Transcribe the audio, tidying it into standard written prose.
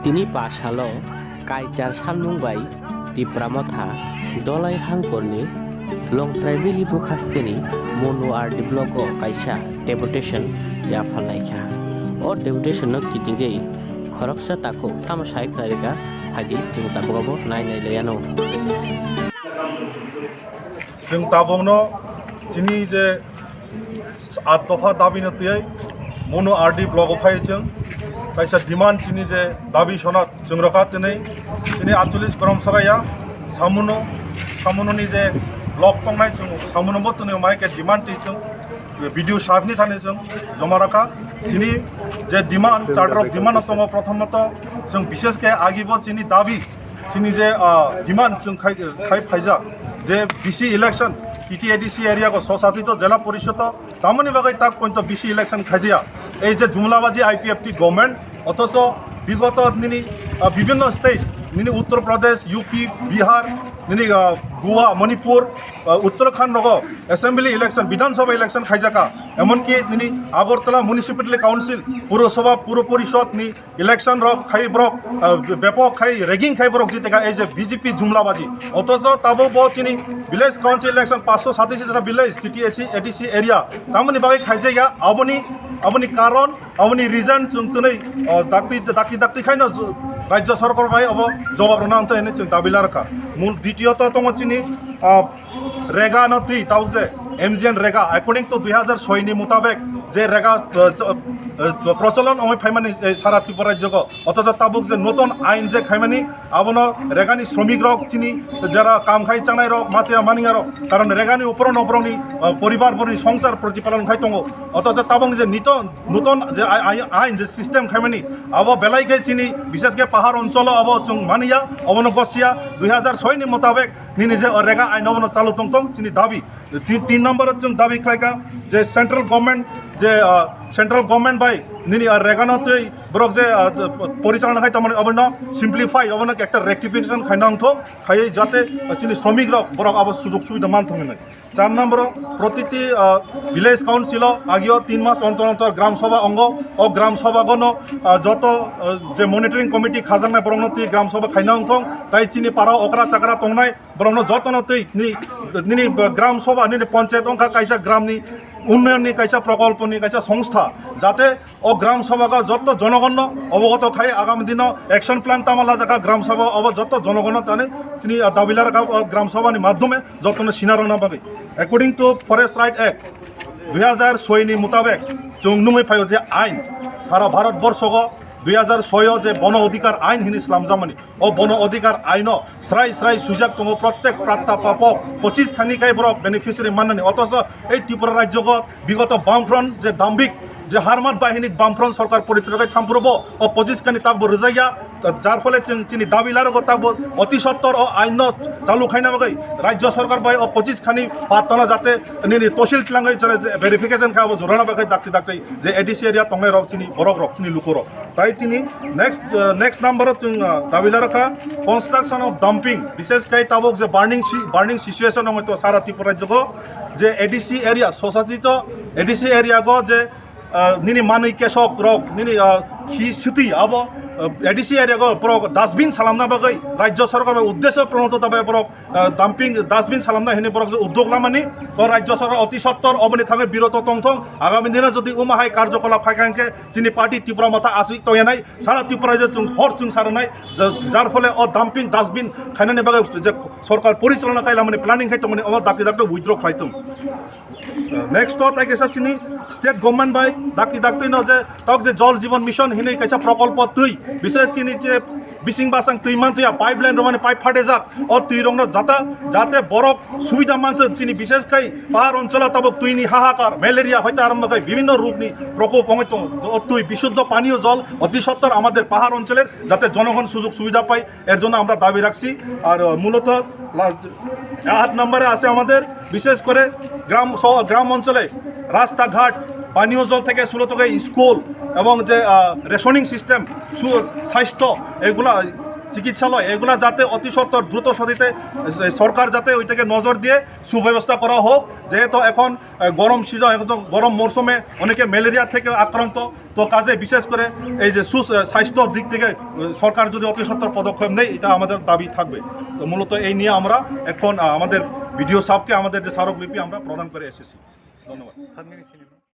Tini pasalo Kai-Char Sanmung bai Tipra Motha Dolai Hangkorni Long Tribali Bukhasteni Manu ar Diblogo Kai-Char Deputation ya Falaika or Deputation no Kitingei Khoroksa Tako Tamasai Klarika Hagi Jung Tabogo Nai Leano जों दाबोंनो जिनि जे आठ दफा दाबि नतियै Manu RD blog फाय जों कायसा demand जिनि जे दाबि सनक जों रखा दिनै 48 कर्मचारिया सामुननि जे ब्लग तंनाय जों सामुनबो दिनै माइके डिमान्ड जों भिडिअ साफनि थाने जों जमा रखा जिनि जे डिमान्ड चार्टर अफ डिमान्ड दङ प्रथमत जों विशेषके आगिबो जिनि दाबि जिनि जे डिमान्ड जों खाय फायजा जे बीसी इलेक्शन टीटीएडीसी एरिया को स्वशासित जिला परिषद तामनि बागै ताक पॉइंट बीसी इलेक्शन खाजिया এই যে জুমলাবাজি আইপিএফটি গভর্নমেন্ট অথচ বিগত নিনি বিভিন্ন স্টেট নিনি উত্তর প্রদেশ ইউপি বিহার নিনি গোয়া মণিপুর উত্তরাখণ্ড রগ অ্যাসেম্বলি ইলেকশন বিধানসভা ইলেকশন খাইজাকা এমনকি নিনি আগরতলা মিউনিসিপালিটি কাউন্সিল পুরসভা পুর পরিষদ নি ইলেকশন রক খাই ব্রক ব্যাপক খাই রেগিং খাই ব্রক জিতেকা এই যে বিজেপি জুমলাবাজি অথচ তাবো বহুত চিনি ভিলেজ কাউন্সিল ইলেকশন 537 যেটা ভিলেজ টিটিএসি এডিসি এরিয়া তামনি বাগৈ খাইজাইয়া আপনি কারণ আপনি রিজন তুমি দাক্তি খাই না রাজ্য সরকার ভাই অব জবাব রনান্ত এনে দাবিলা রাখা মূল দ্বিতীয়ত তোমার চিনি রেগা নথি তাও যে এমজিএন রেগা অ্যাকর্ডিং টু 2006 নি মোতাবেক যে রেগা প্রচলন আমি ফাইমানি সারা ত্রিপুরা রাজ্য অথচ তাবুক যে নতুন আইন যে খাইমানি আবনো রেগানি শ্রমিক রক চিনি যারা কাম খাই চানাই রক মাসিয়া মানিয়া রক কারণ রেগানি উপরনি পরিবার বনি সংসার প্রতিপালন খাই দङ অথচ তাবং যে নতুন যে আইন যে সিস্টেম খাইমানি আব বেলাইকে চিনি বিশেষকে পাহাড় অঞ্চল আব जों মানিয়া অবন গসিয়া 2006 নি মোতাবেক নিনি যে রেগা আইন অবন চালু দङ চিনি দাবি 3 নম্বর जों দাবি খাইকা যে central government by Nini রেগানতৈ Brock যে পরিচালনা খাই তামানে অবন সিম্পলিফাই অবন একটা রেক্টিফিকেশন খাইনাং থ খাই যাতে চিনি শ্রমিক রক ব্রক আব সুযোগ সুবিধা মান থং নাই 4 নম্বর প্রতিটি ভিলেজ কাউন্সিল আগিও 3 মাস অন্তর গ্রাম সভা অঙ্গ ও গ্রাম সভা গণ যত যে মনিটরিং কমিটি খাজাংনাই ব্রংনতি গ্রাম সভা খাইনাং থং তাই চিনি পারা অকরা চাকরা তংনাই ব্রংন যতনতৈ নিনি গ্রাম সভা নিনি পঞ্চায়েত অংখা কাইসা গ্রামনি উন্নয়ননি কাইসা প্রকল্পনি কাইসা সংস্থা যাতে ও গ্রাম সভা যত জনগণ অবগত খাই আগামী দিন অ্যাকশন প্ল্যান তামালা জায়গা গ্রাম সভা অব যত জনগণ তানে চিনি দাবিলার গ্রাম সভানি মাধ্যমে যতন সিনারনা বাকি according to forest right act 2006 নি মোতাবেক জংনুমে ফাইও যে আইন সারা ভারতবর্ষ 2006 যে বন অধিকার আইন হিনি ইসলামজামানি ও বন অধিকার আইন স্রাই সুযোগ দङ প্রত্যেক প্রাপ্তপ্রাপক 25 খানিকাই ব্রক বেনিফিশিয়ারি মাননানি অথচ এই ত্রিপুরা রাজ্যক বিগত বামফ্রন্ট যে দাম্ভিক যে হারমাত বাহিনী বামফ্রন্ট সরকার পরিচালনায় থামপুরব ও 25 খানি তাকবো রোজাইয়া যার ফলে চিনি দাবিলার তাকবো অতি সত্তর ও আইন চালু খাইনা বাকি রাজ্য সরকার বাই ও 25 খানি পাতনা যাতে নিনি তহসিল টিলাঙ্গাই চলে ভেরিফিকেশন খাবো জোরানা বাকি দাক্তি যে এডিসি এরিয়া তংনাই রক চিনি বরক রক চিনি লুকর তাই তিনি নেক্সট নাম্বার দাবিলা রাখা কনস্ট্রাকশন অফ ডাম্পিং বিশেষ কাই তাবক যে বার্নিং সিচুয়েশন হয়তো সারা ত্রিপুরা রাজ্যক যে এডিসি এরিয়া স্বশাসিত এডিসি এরিয়া গো যে নিনি মানই কেশক রক নিনি হি সিটি আব এডিসি এরিয়া ব্রক ডাস্টবিন সালামনা বাকি রাজ্য সরকার উদ্দেশ্য প্রণত তবে ব্রক ডাম্পিং ডাস্টবিন সালামনা হেনে ব্রক যে উদ্যোগ লামানি ও রাজ্য সরকার অতি সত্তর অবনি থাকে বিরত তংথং আগামী দিনে যদি উমাহাই কার্যকলাপ খাইখাঙ্কে চিনি পার্টি ত্রিপুরা মাথা আসি তৈনাই সারা ত্রিপুরা যে হর চুং সারনাই যার ফলে ও ডাম্পিং ডাস্টবিন খাইনানি বাকি যে সরকার পরিচালনা খাইলামানি প্ল্যানিং খাইতো মানে আমার দাকি উইথড্র খাইতুম নেক্সট তাই কেসা চিনি স্টেট গভর্নমেন্ট বাই দাক্তি ন যে তক যে জল জীবন মিশন হিনে কাইসা প্রকল্প তুই বিশেষ কিনি যে বিসিং বাসাং তুই মানথিয়া পাইপলাইন মানে পাইপ ফাটে যাক ও তুই রং যাতে বরফ সুবিধা মানতে চিনি বিশেষ খাই পাহাড় অঞ্চল তবক তুইনি হাহাকার ম্যালেরিয়া হইতে আরম্ভ খাই বিভিন্ন রোগ নি প্রকোপ হয়তো তুই বিশুদ্ধ পানীয় জল অতি সত্তর আমাদের পাহাড় অঞ্চলের যাতে জনগণ সুযোগ সুবিধা পায় এর জন্য আমরা দাবি রাখছি আর মূলত 8 নম্বরে আছে আমাদের বিশেষ করে গ্রাম অঞ্চলে রাস্তাঘাট পানীয় জল থেকে শুরু থেকে স্কুল এবং যে রেশনিং সিস্টেম স্বাস্থ্য এগুলা চিকিৎসালয় এগুলা যাতে অতি সত্বর দ্রুত গতিতে সরকার যাতে ওইটাকে নজর দিয়ে সুব্যবস্থা করা হোক। যেহেতু এখন গরম সিজন, এখন গরম মরশুমে অনেকে ম্যালেরিয়া থেকে আক্রান্ত, তো কাজে বিশেষ করে এই যে সুস্বাস্থ্যর দিক থেকে সরকার যদি অতি সত্বর পদক্ষেপ নেয়, এটা আমাদের দাবি থাকবে। তো মূলত এই নিয়ে আমরা এখন আমাদের বিডিও সাহেবকে আমাদের যে স্মারকলিপি আমরা প্রদান করে এসেছি। ধন্যবাদ।